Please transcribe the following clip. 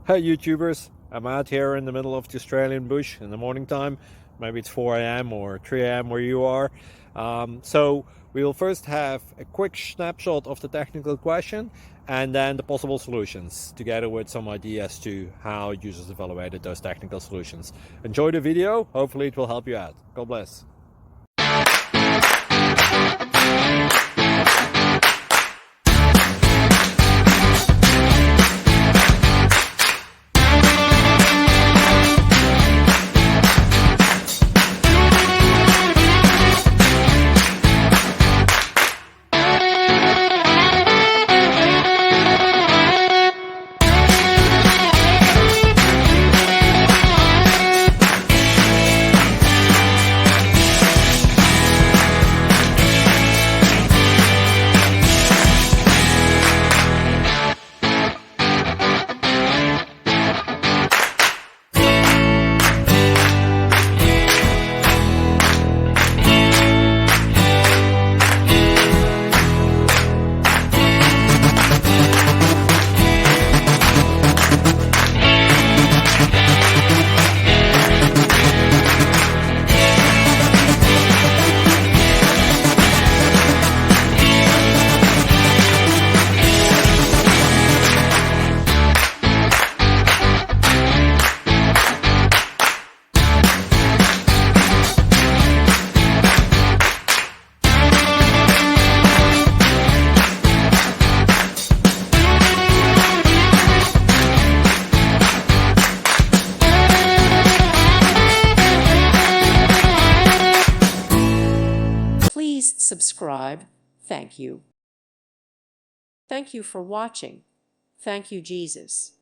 Hey YouTubers, I'm out here in the middle of the Australian bush in the morning time. Maybe it's 4 a.m. or 3 a.m. where you are. So we'll first have a quick snapshot of the technical question and then the possible solutions, together with some ideas to how users evaluated those technical solutions. Enjoy the video, hopefully it will help you out. God bless. Please subscribe. Thank you. Thank you for watching. Thank you, Jesus.